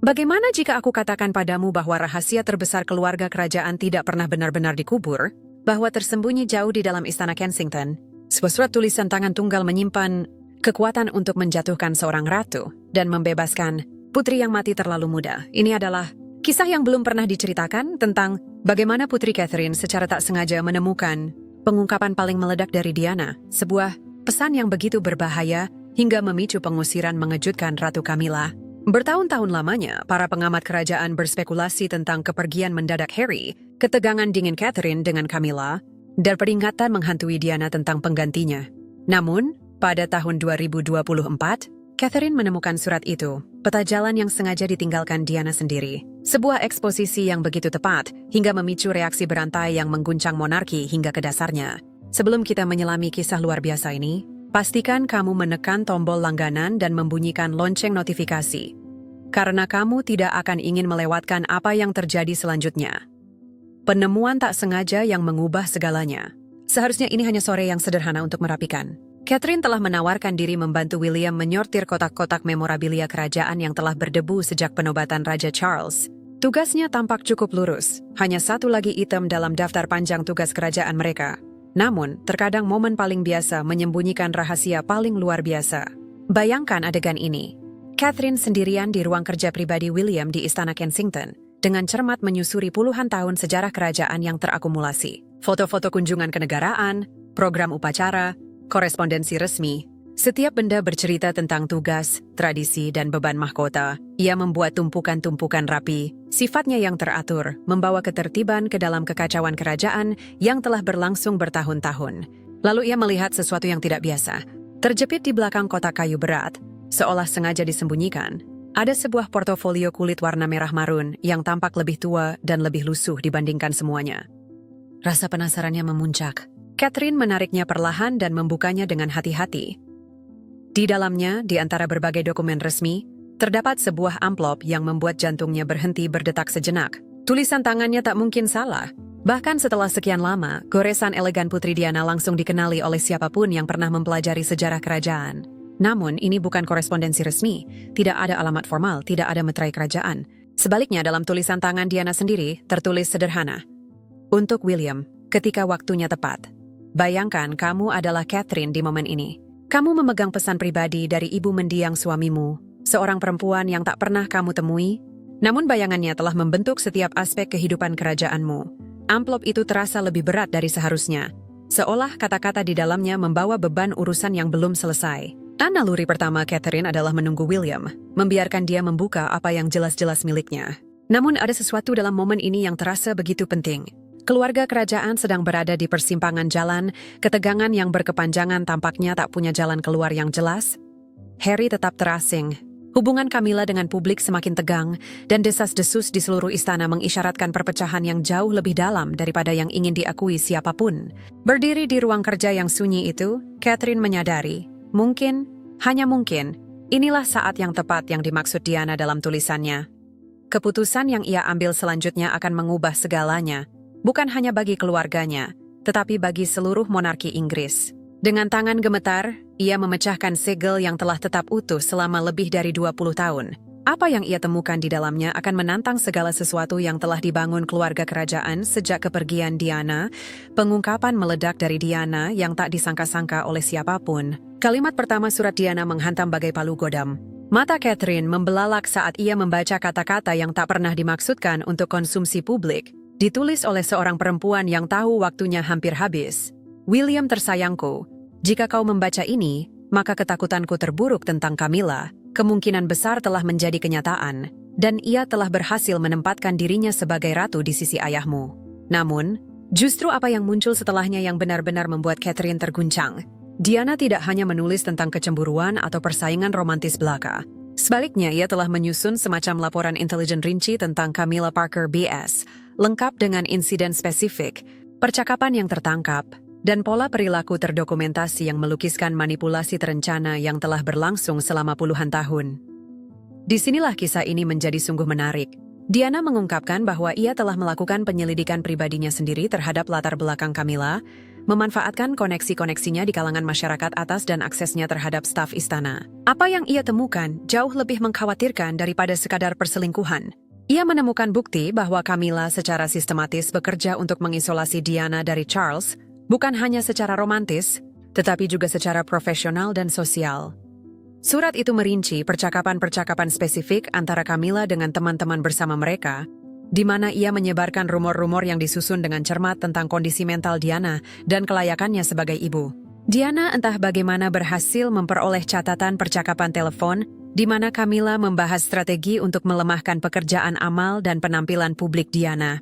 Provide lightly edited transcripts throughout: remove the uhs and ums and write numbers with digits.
Bagaimana jika aku katakan padamu bahwa rahasia terbesar keluarga kerajaan tidak pernah benar-benar dikubur, bahwa tersembunyi jauh di dalam istana Kensington, sebuah surat tulisan tangan tunggal menyimpan kekuatan untuk menjatuhkan seorang ratu dan membebaskan putri yang mati terlalu muda. Ini adalah kisah yang belum pernah diceritakan tentang bagaimana Putri Catherine secara tak sengaja menemukan pengungkapan paling meledak dari Diana, sebuah pesan yang begitu berbahaya hingga memicu pengusiran mengejutkan Ratu Camilla. Bertahun-tahun lamanya, para pengamat kerajaan berspekulasi tentang kepergian mendadak Harry, ketegangan dingin Catherine dengan Camilla, dan peringatan menghantui Diana tentang penggantinya. Namun, pada tahun 2024, Catherine menemukan surat itu, peta jalan yang sengaja ditinggalkan Diana sendiri. Sebuah eksposisi yang begitu tepat hingga memicu reaksi berantai yang mengguncang monarki hingga ke dasarnya. Sebelum kita menyelami kisah luar biasa ini, pastikan kamu menekan tombol langganan dan membunyikan lonceng notifikasi. Karena kamu tidak akan ingin melewatkan apa yang terjadi selanjutnya. Penemuan tak sengaja yang mengubah segalanya. Seharusnya ini hanya sore yang sederhana untuk merapikan. Catherine telah menawarkan diri membantu William menyortir kotak-kotak memorabilia kerajaan yang telah berdebu sejak penobatan Raja Charles. Tugasnya tampak cukup lurus, hanya satu lagi item dalam daftar panjang tugas kerajaan mereka. Namun, terkadang momen paling biasa menyembunyikan rahasia paling luar biasa. Bayangkan adegan ini. Catherine sendirian di ruang kerja pribadi William di Istana Kensington, dengan cermat menyusuri puluhan tahun sejarah kerajaan yang terakumulasi. Foto-foto kunjungan kenegaraan, program upacara, korespondensi resmi, setiap benda bercerita tentang tugas, tradisi, dan beban mahkota. Ia membuat tumpukan-tumpukan rapi, sifatnya yang teratur, membawa ketertiban ke dalam kekacauan kerajaan yang telah berlangsung bertahun-tahun. Lalu ia melihat sesuatu yang tidak biasa. Terjepit di belakang kotak kayu berat, seolah sengaja disembunyikan, ada sebuah portofolio kulit warna merah marun yang tampak lebih tua dan lebih lusuh dibandingkan semuanya. Rasa penasarannya memuncak. Catherine menariknya perlahan dan membukanya dengan hati-hati. Di dalamnya, di antara berbagai dokumen resmi, terdapat sebuah amplop yang membuat jantungnya berhenti berdetak sejenak. Tulisan tangannya tak mungkin salah. Bahkan setelah sekian lama, goresan elegan Putri Diana langsung dikenali oleh siapapun yang pernah mempelajari sejarah kerajaan. Namun, ini bukan korespondensi resmi. Tidak ada alamat formal, tidak ada meterai kerajaan. Sebaliknya, dalam tulisan tangan Diana sendiri, tertulis sederhana. Untuk William, ketika waktunya tepat. Bayangkan kamu adalah Catherine di momen ini. Kamu memegang pesan pribadi dari ibu mendiang suamimu, seorang perempuan yang tak pernah kamu temui, namun bayangannya telah membentuk setiap aspek kehidupan kerajaanmu. Amplop itu terasa lebih berat dari seharusnya, seolah kata-kata di dalamnya membawa beban urusan yang belum selesai. Naluri pertama Catherine adalah menunggu William, membiarkan dia membuka apa yang jelas-jelas miliknya. Namun ada sesuatu dalam momen ini yang terasa begitu penting. Keluarga kerajaan sedang berada di persimpangan jalan, ketegangan yang berkepanjangan tampaknya tak punya jalan keluar yang jelas. Harry tetap terasing. Hubungan Camilla dengan publik semakin tegang, dan desas-desus di seluruh istana mengisyaratkan perpecahan yang jauh lebih dalam daripada yang ingin diakui siapapun. Berdiri di ruang kerja yang sunyi itu, Catherine menyadari, mungkin, hanya mungkin, inilah saat yang tepat yang dimaksud Diana dalam tulisannya. Keputusan yang ia ambil selanjutnya akan mengubah segalanya. Bukan hanya bagi keluarganya, tetapi bagi seluruh monarki Inggris. Dengan tangan gemetar, ia memecahkan segel yang telah tetap utuh selama lebih dari 20 tahun. Apa yang ia temukan di dalamnya akan menantang segala sesuatu yang telah dibangun keluarga kerajaan sejak kepergian Diana, pengungkapan meledak dari Diana yang tak disangka-sangka oleh siapapun. Kalimat pertama surat Diana menghantam bagai palu godam. Mata Catherine membelalak saat ia membaca kata-kata yang tak pernah dimaksudkan untuk konsumsi publik. Ditulis oleh seorang perempuan yang tahu waktunya hampir habis. William tersayangku, jika kau membaca ini, maka ketakutanku terburuk tentang Camilla, kemungkinan besar telah menjadi kenyataan, dan ia telah berhasil menempatkan dirinya sebagai ratu di sisi ayahmu. Namun, justru apa yang muncul setelahnya yang benar-benar membuat Catherine terguncang. Diana tidak hanya menulis tentang kecemburuan atau persaingan romantis belaka. Sebaliknya, ia telah menyusun semacam laporan intelijen rinci tentang Camilla Parker BS, lengkap dengan insiden spesifik, percakapan yang tertangkap, dan pola perilaku terdokumentasi yang melukiskan manipulasi terencana yang telah berlangsung selama puluhan tahun. Disinilah kisah ini menjadi sungguh menarik. Diana mengungkapkan bahwa ia telah melakukan penyelidikan pribadinya sendiri terhadap latar belakang Camilla, memanfaatkan koneksi-koneksinya di kalangan masyarakat atas dan aksesnya terhadap staf istana. Apa yang ia temukan jauh lebih mengkhawatirkan daripada sekadar perselingkuhan. Ia menemukan bukti bahwa Camilla secara sistematis bekerja untuk mengisolasi Diana dari Charles, bukan hanya secara romantis, tetapi juga secara profesional dan sosial. Surat itu merinci percakapan-percakapan spesifik antara Camilla dengan teman-teman bersama mereka, di mana ia menyebarkan rumor-rumor yang disusun dengan cermat tentang kondisi mental Diana dan kelayakannya sebagai ibu. Diana entah bagaimana berhasil memperoleh catatan percakapan telepon di mana Camilla membahas strategi untuk melemahkan pekerjaan amal dan penampilan publik Diana.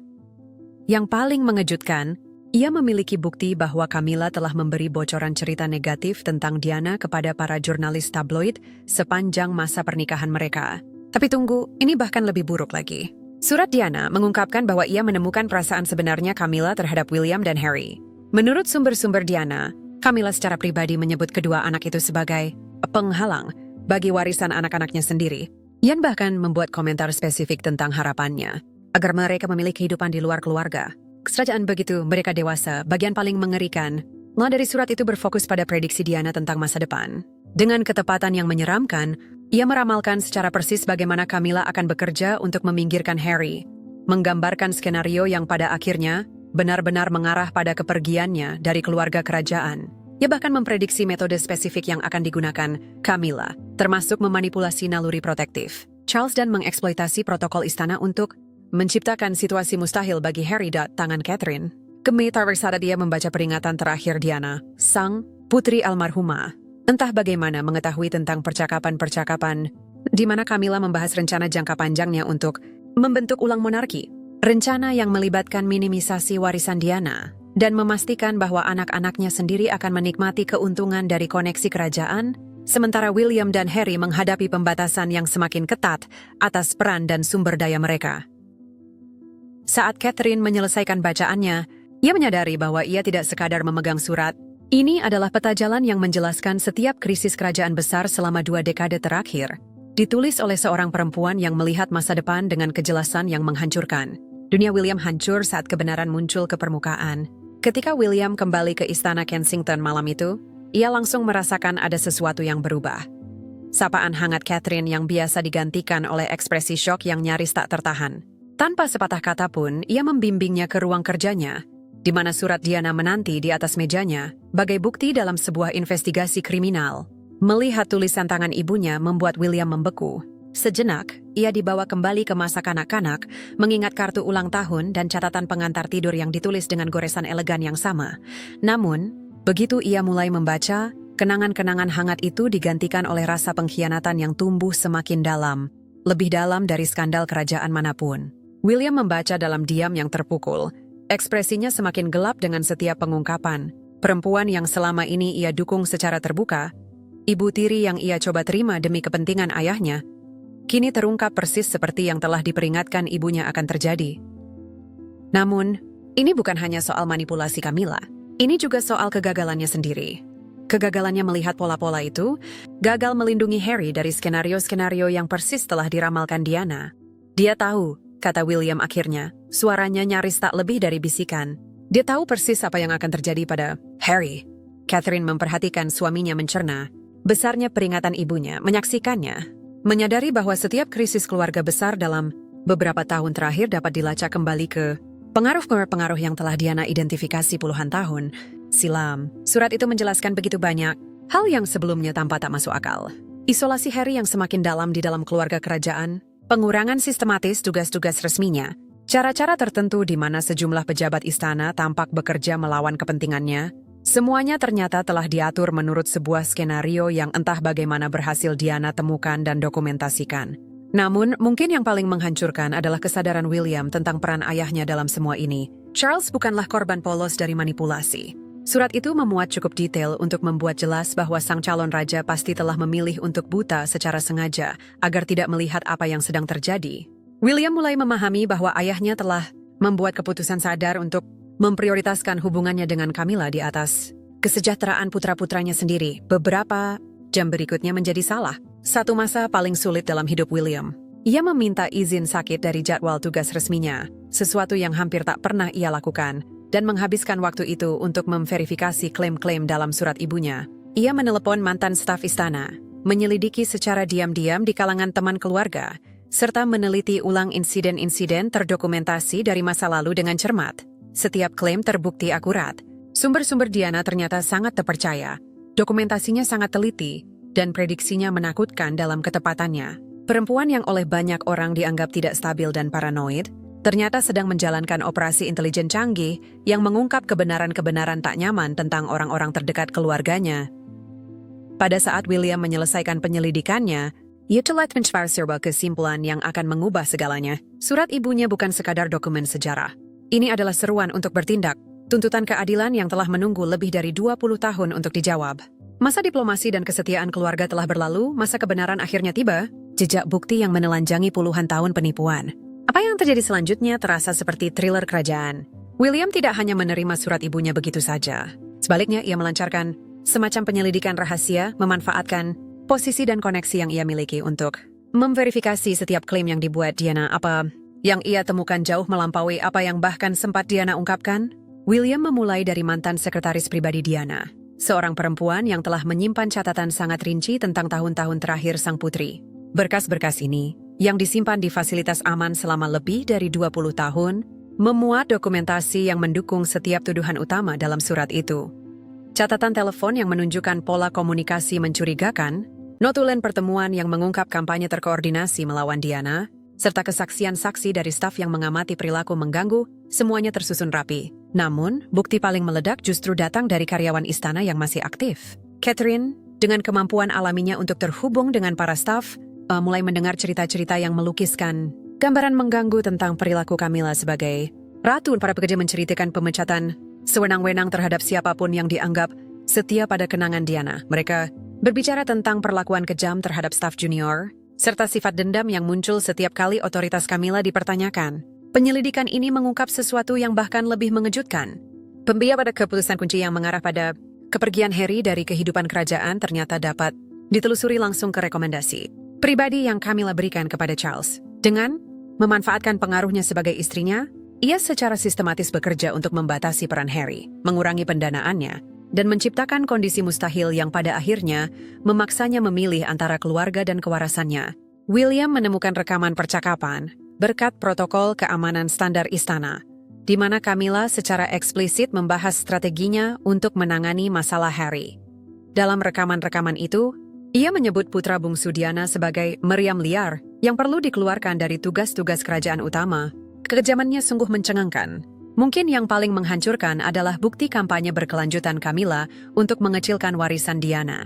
Yang paling mengejutkan, ia memiliki bukti bahwa Camilla telah memberi bocoran cerita negatif tentang Diana kepada para jurnalis tabloid sepanjang masa pernikahan mereka. Tapi tunggu, ini bahkan lebih buruk lagi. Surat Diana mengungkapkan bahwa ia menemukan perasaan sebenarnya Camilla terhadap William dan Harry. Menurut sumber-sumber Diana, Camilla secara pribadi menyebut kedua anak itu sebagai penghalang bagi warisan anak-anaknya sendiri. Ian bahkan membuat komentar spesifik tentang harapannya agar mereka memiliki kehidupan di luar keluarga. Kerajaan begitu mereka dewasa, bagian paling mengerikan. Dari surat itu berfokus pada prediksi Diana tentang masa depan. Dengan ketepatan yang menyeramkan, ia meramalkan secara persis bagaimana Camilla akan bekerja untuk meminggirkan Harry, menggambarkan skenario yang pada akhirnya benar-benar mengarah pada kepergiannya dari keluarga kerajaan. Ia bahkan memprediksi metode spesifik yang akan digunakan Camilla, termasuk memanipulasi naluri protektif Charles dan mengeksploitasi protokol istana untuk menciptakan situasi mustahil bagi Harry dan tangan Catherine. Gemetar saat dia membaca peringatan terakhir Diana, sang putri almarhumah. Entah bagaimana mengetahui tentang percakapan-percakapan di mana Camilla membahas rencana jangka panjangnya untuk membentuk ulang monarki. Rencana yang melibatkan minimisasi warisan Diana dan memastikan bahwa anak-anaknya sendiri akan menikmati keuntungan dari koneksi kerajaan, sementara William dan Harry menghadapi pembatasan yang semakin ketat atas peran dan sumber daya mereka. Saat Catherine menyelesaikan bacaannya, ia menyadari bahwa ia tidak sekadar memegang surat. Ini adalah peta jalan yang menjelaskan setiap krisis kerajaan besar selama 2 dekade terakhir, ditulis oleh seorang perempuan yang melihat masa depan dengan kejelasan yang menghancurkan. Dunia William hancur saat kebenaran muncul ke permukaan. Ketika William kembali ke istana Kensington malam itu, ia langsung merasakan ada sesuatu yang berubah. Sapaan hangat Catherine yang biasa digantikan oleh ekspresi syok yang nyaris tak tertahan. Tanpa sepatah kata pun, ia membimbingnya ke ruang kerjanya, di mana surat Diana menanti di atas mejanya, bagai bukti dalam sebuah investigasi kriminal. Melihat tulisan tangan ibunya membuat William membeku. Sejenak, ia dibawa kembali ke masa kanak-kanak, mengingat kartu ulang tahun dan catatan pengantar tidur yang ditulis dengan goresan elegan yang sama. Namun, begitu ia mulai membaca, kenangan-kenangan hangat itu digantikan oleh rasa pengkhianatan yang tumbuh semakin dalam, lebih dalam dari skandal kerajaan manapun. William membaca dalam diam yang terpukul. Ekspresinya semakin gelap dengan setiap pengungkapan. Perempuan yang selama ini ia dukung secara terbuka, ibu tiri yang ia coba terima demi kepentingan ayahnya, kini terungkap persis seperti yang telah diperingatkan ibunya akan terjadi. Namun, ini bukan hanya soal manipulasi Camilla. Ini juga soal kegagalannya sendiri. Kegagalannya melihat pola-pola itu, gagal melindungi Harry dari skenario-skenario yang persis telah diramalkan Diana. Dia tahu, kata William akhirnya, suaranya nyaris tak lebih dari bisikan. Dia tahu persis apa yang akan terjadi pada Harry. Catherine memperhatikan suaminya mencerna. Besarnya peringatan ibunya, menyaksikannya. Menyadari bahwa setiap krisis keluarga besar dalam beberapa tahun terakhir dapat dilacak kembali ke pengaruh-pengaruh yang telah Diana identifikasi puluhan tahun silam. Surat itu menjelaskan begitu banyak hal yang sebelumnya tampak tak masuk akal. Isolasi Harry yang semakin dalam di dalam keluarga kerajaan, pengurangan sistematis tugas-tugas resminya, cara-cara tertentu di mana sejumlah pejabat istana tampak bekerja melawan kepentingannya, semuanya ternyata telah diatur menurut sebuah skenario yang entah bagaimana berhasil Diana temukan dan dokumentasikan. Namun, mungkin yang paling menghancurkan adalah kesadaran William tentang peran ayahnya dalam semua ini. Charles bukanlah korban polos dari manipulasi. Surat itu memuat cukup detail untuk membuat jelas bahwa sang calon raja pasti telah memilih untuk buta secara sengaja agar tidak melihat apa yang sedang terjadi. William mulai memahami bahwa ayahnya telah membuat keputusan sadar untuk memprioritaskan hubungannya dengan Camilla di atas kesejahteraan putra-putranya sendiri. Beberapa jam berikutnya menjadi salah. Satu masa paling sulit dalam hidup William. Ia meminta izin sakit dari jadwal tugas resminya, sesuatu yang hampir tak pernah ia lakukan. dan menghabiskan waktu itu untuk memverifikasi klaim-klaim dalam surat ibunya. Ia menelepon mantan staf istana, menyelidiki secara diam-diam di kalangan teman keluarga, serta meneliti ulang insiden-insiden terdokumentasi dari masa lalu dengan cermat. Setiap klaim terbukti akurat. Sumber-sumber Diana ternyata sangat terpercaya. Dokumentasinya sangat teliti, dan prediksinya menakutkan dalam ketepatannya. Perempuan yang oleh banyak orang dianggap tidak stabil dan paranoid, ternyata sedang menjalankan operasi intelijen canggih yang mengungkap kebenaran-kebenaran tak nyaman tentang orang-orang terdekat keluarganya. Pada saat William menyelesaikan penyelidikannya, ia telah mencapai sebuah kesimpulan yang akan mengubah segalanya. Surat ibunya bukan sekadar dokumen sejarah. Ini adalah seruan untuk bertindak, tuntutan keadilan yang telah menunggu lebih dari 20 tahun untuk dijawab. Masa diplomasi dan kesetiaan keluarga telah berlalu, masa kebenaran akhirnya tiba, jejak bukti yang menelanjangi puluhan tahun penipuan. Apa yang terjadi selanjutnya terasa seperti thriller kerajaan. William tidak hanya menerima surat ibunya begitu saja. Sebaliknya, ia melancarkan semacam penyelidikan rahasia, memanfaatkan posisi dan koneksi yang ia miliki untuk memverifikasi setiap klaim yang dibuat Diana. Apa yang ia temukan jauh melampaui apa yang bahkan sempat Diana ungkapkan. William memulai dari mantan sekretaris pribadi Diana, seorang perempuan yang telah menyimpan catatan sangat rinci tentang tahun-tahun terakhir sang putri. Berkas-berkas ini, yang disimpan di fasilitas aman selama lebih dari 20 tahun, memuat dokumentasi yang mendukung setiap tuduhan utama dalam surat itu. Catatan telepon yang menunjukkan pola komunikasi mencurigakan, notulen pertemuan yang mengungkap kampanye terkoordinasi melawan Diana, serta kesaksian saksi dari staf yang mengamati perilaku mengganggu, semuanya tersusun rapi. Namun, bukti paling meledak justru datang dari karyawan istana yang masih aktif. Catherine, dengan kemampuan alaminya untuk terhubung dengan para staf, mulai mendengar cerita-cerita yang melukiskan gambaran mengganggu tentang perilaku Camilla sebagai ratu. Para pekerja menceritakan pemecatan sewenang-wenang terhadap siapapun yang dianggap setia pada kenangan Diana. Mereka berbicara tentang perlakuan kejam terhadap staf junior, serta sifat dendam yang muncul setiap kali otoritas Camilla dipertanyakan. Penyelidikan ini mengungkap sesuatu yang bahkan lebih mengejutkan. Pembia pada keputusan kunci yang mengarah pada kepergian Harry dari kehidupan kerajaan ternyata dapat ditelusuri langsung ke rekomendasi pribadi yang Camilla berikan kepada Charles. Dengan memanfaatkan pengaruhnya sebagai istrinya, ia secara sistematis bekerja untuk membatasi peran Harry, mengurangi pendanaannya, dan menciptakan kondisi mustahil yang pada akhirnya memaksanya memilih antara keluarga dan kewarasannya. William menemukan rekaman percakapan berkat protokol keamanan standar istana, di mana Camilla secara eksplisit membahas strateginya untuk menangani masalah Harry. Dalam rekaman-rekaman itu, ia menyebut putra bungsu Diana sebagai meriam liar yang perlu dikeluarkan dari tugas-tugas kerajaan utama. Kekejamannya sungguh mencengangkan. Mungkin yang paling menghancurkan adalah bukti kampanye berkelanjutan Camilla untuk mengecilkan warisan Diana.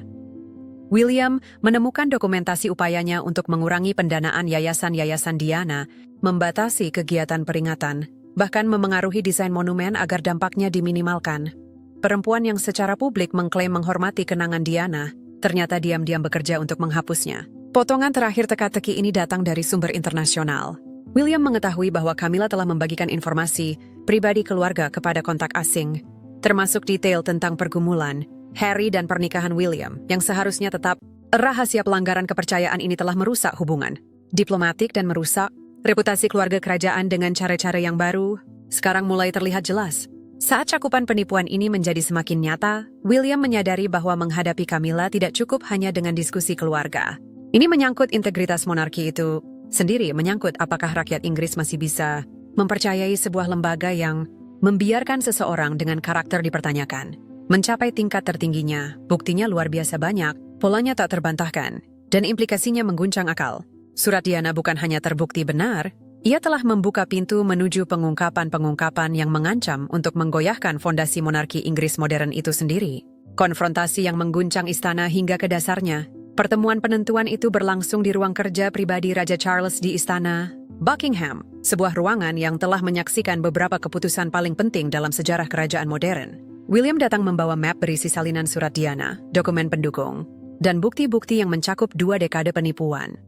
William menemukan dokumentasi upayanya untuk mengurangi pendanaan yayasan-yayasan Diana, membatasi kegiatan peringatan, bahkan memengaruhi desain monumen agar dampaknya diminimalkan. Perempuan yang secara publik mengklaim menghormati kenangan Diana, ternyata diam-diam bekerja untuk menghapusnya. Potongan terakhir teka-teki ini datang dari sumber internasional. William mengetahui bahwa Camilla telah membagikan informasi pribadi keluarga kepada kontak asing, termasuk detail tentang pergumulan Harry dan pernikahan William, yang seharusnya tetap rahasia. Pelanggaran kepercayaan ini telah merusak hubungan diplomatik dan merusak reputasi keluarga kerajaan dengan cara-cara yang baru, sekarang mulai terlihat jelas. Saat cakupan penipuan ini menjadi semakin nyata, William menyadari bahwa menghadapi Camilla tidak cukup hanya dengan diskusi keluarga. Ini menyangkut integritas monarki itu sendiri, menyangkut apakah rakyat Inggris masih bisa mempercayai sebuah lembaga yang membiarkan seseorang dengan karakter dipertanyakan mencapai tingkat tertingginya. Buktinya luar biasa banyak, polanya tak terbantahkan, dan implikasinya mengguncang akal. Surat Diana bukan hanya terbukti benar, ia telah membuka pintu menuju pengungkapan-pengungkapan yang mengancam untuk menggoyahkan fondasi monarki Inggris modern itu sendiri. Konfrontasi yang mengguncang istana hingga ke dasarnya. Pertemuan penentuan itu berlangsung di ruang kerja pribadi Raja Charles di Istana Buckingham, sebuah ruangan yang telah menyaksikan beberapa keputusan paling penting dalam sejarah kerajaan modern. William datang membawa map berisi salinan surat Diana, dokumen pendukung, dan bukti-bukti yang mencakup 2 dekade penipuan.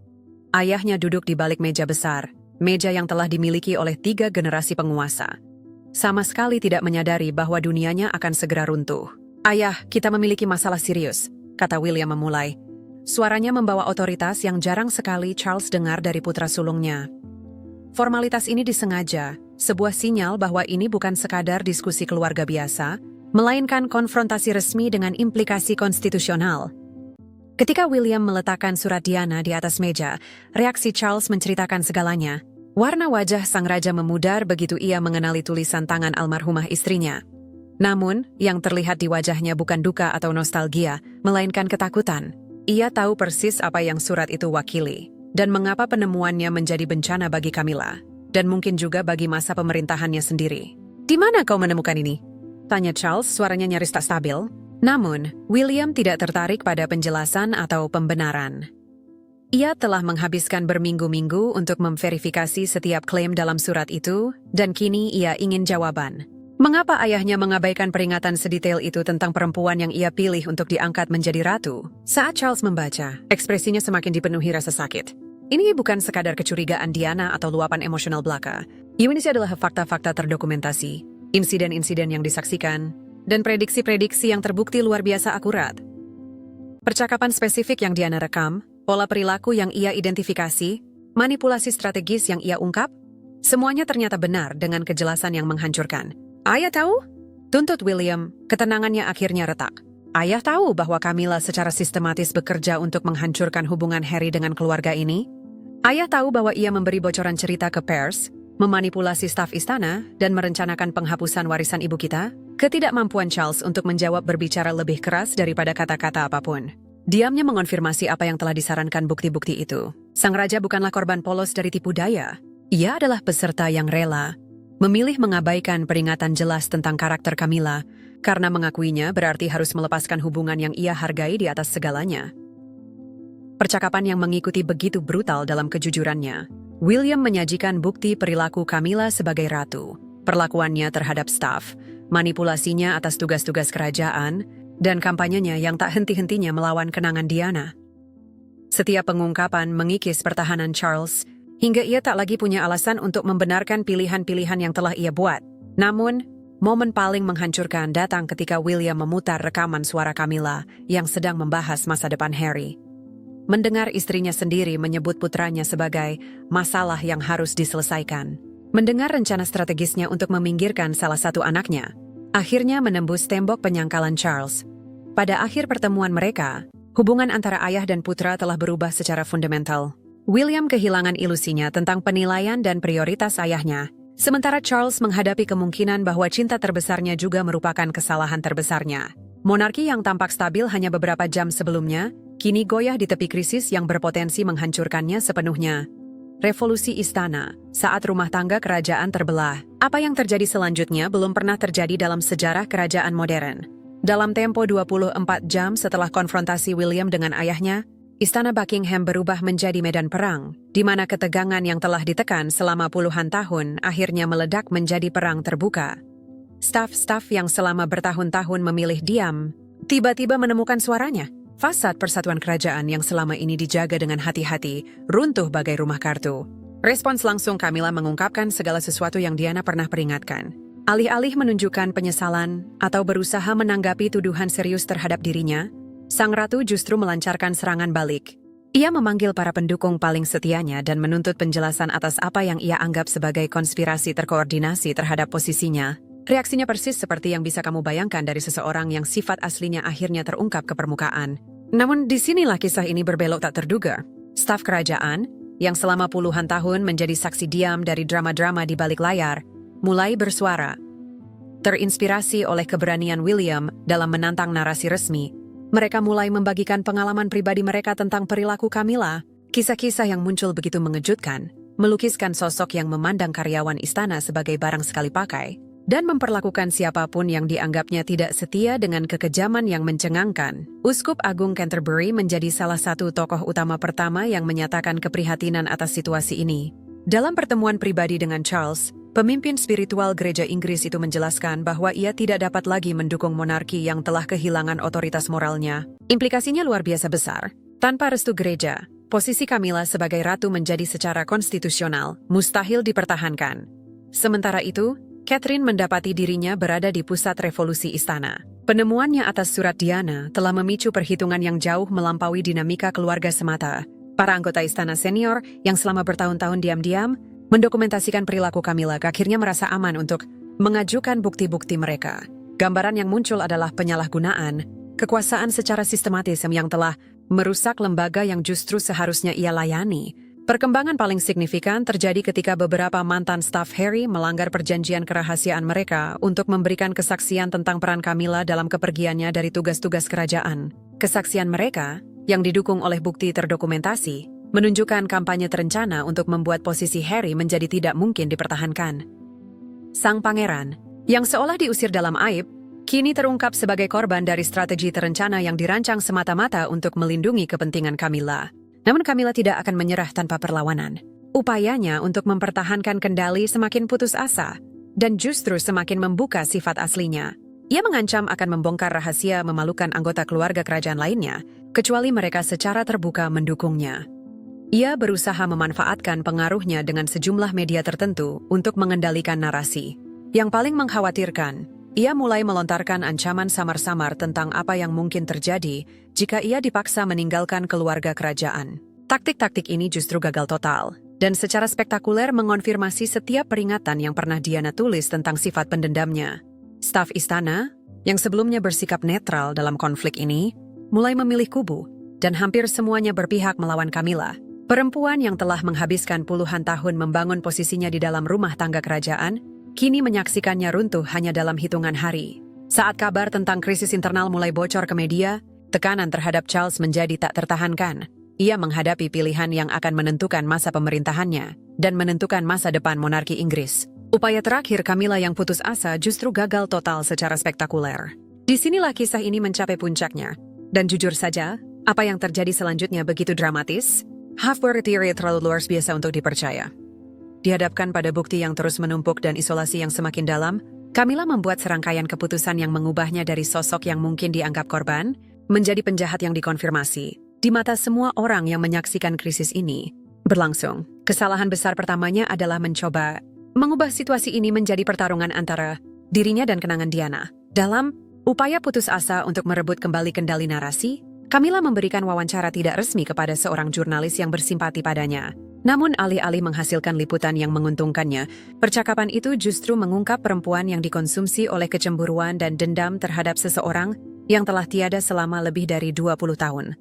Ayahnya duduk di balik meja besar, meja yang telah dimiliki oleh 3 generasi penguasa. Sama sekali tidak menyadari bahwa dunianya akan segera runtuh. "Ayah, kita memiliki masalah serius," kata William memulai. Suaranya membawa otoritas yang jarang sekali Charles dengar dari putra sulungnya. Formalitas ini disengaja, sebuah sinyal bahwa ini bukan sekadar diskusi keluarga biasa, melainkan konfrontasi resmi dengan implikasi konstitusional. Ketika William meletakkan surat Diana di atas meja, reaksi Charles menceritakan segalanya. Warna wajah sang raja memudar begitu ia mengenali tulisan tangan almarhumah istrinya. Namun, yang terlihat di wajahnya bukan duka atau nostalgia, melainkan ketakutan. Ia tahu persis apa yang surat itu wakili, dan mengapa penemuannya menjadi bencana bagi Camilla, dan mungkin juga bagi masa pemerintahannya sendiri. "Di mana kau menemukan ini?" tanya Charles, suaranya nyaris tak stabil. Namun, William tidak tertarik pada penjelasan atau pembenaran. Ia telah menghabiskan berminggu-minggu untuk memverifikasi setiap klaim dalam surat itu, dan kini ia ingin jawaban. Mengapa ayahnya mengabaikan peringatan sedetail itu tentang perempuan yang ia pilih untuk diangkat menjadi ratu? Saat Charles membaca, ekspresinya semakin dipenuhi rasa sakit. Ini bukan sekadar kecurigaan Diana atau luapan emosional belaka. Ini adalah fakta-fakta terdokumentasi, insiden-insiden yang disaksikan, dan prediksi-prediksi yang terbukti luar biasa akurat. Percakapan spesifik yang Diana rekam, pola perilaku yang ia identifikasi, manipulasi strategis yang ia ungkap, semuanya ternyata benar dengan kejelasan yang menghancurkan. "Ayah tahu?" tuntut William, ketenangannya akhirnya retak. "Ayah tahu bahwa Camilla secara sistematis bekerja untuk menghancurkan hubungan Harry dengan keluarga ini? Ayah tahu bahwa ia memberi bocoran cerita ke pers, memanipulasi staf istana, dan merencanakan penghapusan warisan ibu kita?" Ketidakmampuan Charles untuk menjawab berbicara lebih keras daripada kata-kata apapun. Diamnya mengonfirmasi apa yang telah disarankan bukti-bukti itu. Sang raja bukanlah korban polos dari tipu daya. Ia adalah peserta yang rela, memilih mengabaikan peringatan jelas tentang karakter Camilla, karena mengakuinya berarti harus melepaskan hubungan yang ia hargai di atas segalanya. Percakapan yang mengikuti begitu brutal dalam kejujurannya. William menyajikan bukti perilaku Camilla sebagai ratu, perlakuannya terhadap staf, manipulasinya atas tugas-tugas kerajaan, dan kampanyenya yang tak henti-hentinya melawan kenangan Diana. Setiap pengungkapan mengikis pertahanan Charles, hingga ia tak lagi punya alasan untuk membenarkan pilihan-pilihan yang telah ia buat. Namun, momen paling menghancurkan datang ketika William memutar rekaman suara Camilla yang sedang membahas masa depan Harry. Mendengar istrinya sendiri menyebut putranya sebagai masalah yang harus diselesaikan. Mendengar rencana strategisnya untuk meminggirkan salah satu anaknya, akhirnya menembus tembok penyangkalan Charles. Pada akhir pertemuan mereka, hubungan antara ayah dan putra telah berubah secara fundamental. William kehilangan ilusinya tentang penilaian dan prioritas ayahnya, sementara Charles menghadapi kemungkinan bahwa cinta terbesarnya juga merupakan kesalahan terbesarnya. Monarki yang tampak stabil hanya beberapa jam sebelumnya, kini goyah di tepi krisis yang berpotensi menghancurkannya sepenuhnya. Revolusi istana, saat rumah tangga kerajaan terbelah. Apa yang terjadi selanjutnya belum pernah terjadi dalam sejarah kerajaan modern. Dalam tempo 24 jam setelah konfrontasi William dengan ayahnya, Istana Buckingham berubah menjadi medan perang, di mana ketegangan yang telah ditekan selama puluhan tahun akhirnya meledak menjadi perang terbuka. Staf-staf yang selama bertahun-tahun memilih diam, tiba-tiba menemukan suaranya. Fasad persatuan kerajaan yang selama ini dijaga dengan hati-hati runtuh bagai rumah kartu. Respons langsung Camilla mengungkapkan segala sesuatu yang Diana pernah peringatkan. Alih-alih menunjukkan penyesalan atau berusaha menanggapi tuduhan serius terhadap dirinya, sang ratu justru melancarkan serangan balik. Ia memanggil para pendukung paling setianya dan menuntut penjelasan atas apa yang ia anggap sebagai konspirasi terkoordinasi terhadap posisinya. Reaksinya persis seperti yang bisa kamu bayangkan dari seseorang yang sifat aslinya akhirnya terungkap ke permukaan. Namun disinilah kisah ini berbelok tak terduga. Staf kerajaan, yang selama puluhan tahun menjadi saksi diam dari drama-drama di balik layar, mulai bersuara. Terinspirasi oleh keberanian William dalam menantang narasi resmi, mereka mulai membagikan pengalaman pribadi mereka tentang perilaku Camilla. Kisah-kisah yang muncul begitu mengejutkan, melukiskan sosok yang memandang karyawan istana sebagai barang sekali pakai, dan memperlakukan siapapun yang dianggapnya tidak setia dengan kekejaman yang mencengangkan. Uskup Agung Canterbury menjadi salah satu tokoh utama pertama yang menyatakan keprihatinan atas situasi ini. Dalam pertemuan pribadi dengan Charles, pemimpin spiritual gereja Inggris itu menjelaskan bahwa ia tidak dapat lagi mendukung monarki yang telah kehilangan otoritas moralnya. Implikasinya luar biasa besar. Tanpa restu gereja, posisi Camilla sebagai ratu menjadi secara konstitusional mustahil dipertahankan. Sementara itu, Catherine mendapati dirinya berada di pusat revolusi istana. Penemuannya atas surat Diana telah memicu perhitungan yang jauh melampaui dinamika keluarga semata. Para anggota istana senior yang selama bertahun-tahun diam-diam mendokumentasikan perilaku Camilla, akhirnya merasa aman untuk mengajukan bukti-bukti mereka. Gambaran yang muncul adalah penyalahgunaan kekuasaan secara sistematis yang telah merusak lembaga yang justru seharusnya ia layani. Perkembangan paling signifikan terjadi ketika beberapa mantan staf Harry melanggar perjanjian kerahasiaan mereka untuk memberikan kesaksian tentang peran Camilla dalam kepergiannya dari tugas-tugas kerajaan. Kesaksian mereka, yang didukung oleh bukti terdokumentasi, menunjukkan kampanye terencana untuk membuat posisi Harry menjadi tidak mungkin dipertahankan. Sang pangeran, yang seolah diusir dalam aib, kini terungkap sebagai korban dari strategi terencana yang dirancang semata-mata untuk melindungi kepentingan Camilla. Namun Camilla tidak akan menyerah tanpa perlawanan. Upayanya untuk mempertahankan kendali semakin putus asa, dan justru semakin membuka sifat aslinya. Ia mengancam akan membongkar rahasia memalukan anggota keluarga kerajaan lainnya, kecuali mereka secara terbuka mendukungnya. Ia berusaha memanfaatkan pengaruhnya dengan sejumlah media tertentu untuk mengendalikan narasi. Yang paling mengkhawatirkan, ia mulai melontarkan ancaman samar-samar tentang apa yang mungkin terjadi jika ia dipaksa meninggalkan keluarga kerajaan. Taktik-taktik ini justru gagal total, dan secara spektakuler mengonfirmasi setiap peringatan yang pernah Diana tulis tentang sifat pendendamnya. Staf istana, yang sebelumnya bersikap netral dalam konflik ini, mulai memilih kubu, dan hampir semuanya berpihak melawan Camilla. Perempuan yang telah menghabiskan puluhan tahun membangun posisinya di dalam rumah tangga kerajaan, kini menyaksikannya runtuh hanya dalam hitungan hari. Saat kabar tentang krisis internal mulai bocor ke media, tekanan terhadap Charles menjadi tak tertahankan. Ia menghadapi pilihan yang akan menentukan masa pemerintahannya dan menentukan masa depan monarki Inggris. Upaya terakhir Camilla yang putus asa justru gagal total secara spektakuler. Disinilah kisah ini mencapai puncaknya. Dan jujur saja, apa yang terjadi selanjutnya begitu dramatis, half-word theory terlalu luar biasa untuk dipercaya. Dihadapkan pada bukti yang terus menumpuk dan isolasi yang semakin dalam, Camilla membuat serangkaian keputusan yang mengubahnya dari sosok yang mungkin dianggap korban, menjadi penjahat yang dikonfirmasi. Di mata semua orang yang menyaksikan krisis ini berlangsung, kesalahan besar pertamanya adalah mencoba mengubah situasi ini menjadi pertarungan antara dirinya dan kenangan Diana. Dalam upaya putus asa untuk merebut kembali kendali narasi, Camilla memberikan wawancara tidak resmi kepada seorang jurnalis yang bersimpati padanya. Namun alih-alih menghasilkan liputan yang menguntungkannya, percakapan itu justru mengungkap perempuan yang dikonsumsi oleh kecemburuan dan dendam terhadap seseorang yang telah tiada selama lebih dari 20 tahun.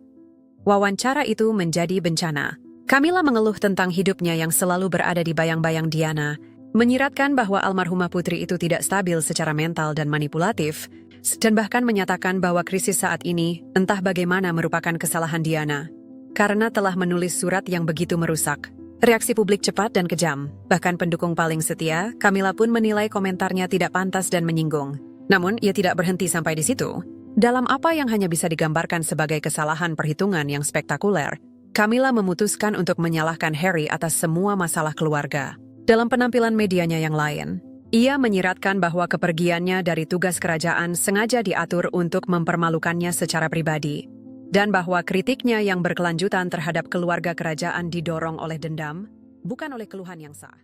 Wawancara itu menjadi bencana. Camilla mengeluh tentang hidupnya yang selalu berada di bayang-bayang Diana, menyiratkan bahwa almarhumah putri itu tidak stabil secara mental dan manipulatif, dan bahkan menyatakan bahwa krisis saat ini entah bagaimana merupakan kesalahan Diana, karena telah menulis surat yang begitu merusak. Reaksi publik cepat dan kejam, bahkan pendukung paling setia, Camilla pun menilai komentarnya tidak pantas dan menyinggung. Namun, ia tidak berhenti sampai di situ. Dalam apa yang hanya bisa digambarkan sebagai kesalahan perhitungan yang spektakuler, Camilla memutuskan untuk menyalahkan Harry atas semua masalah keluarga. Dalam penampilan medianya yang lain, ia menyiratkan bahwa kepergiannya dari tugas kerajaan sengaja diatur untuk mempermalukannya secara pribadi, dan bahwa kritiknya yang berkelanjutan terhadap keluarga kerajaan didorong oleh dendam, bukan oleh keluhan yang sah.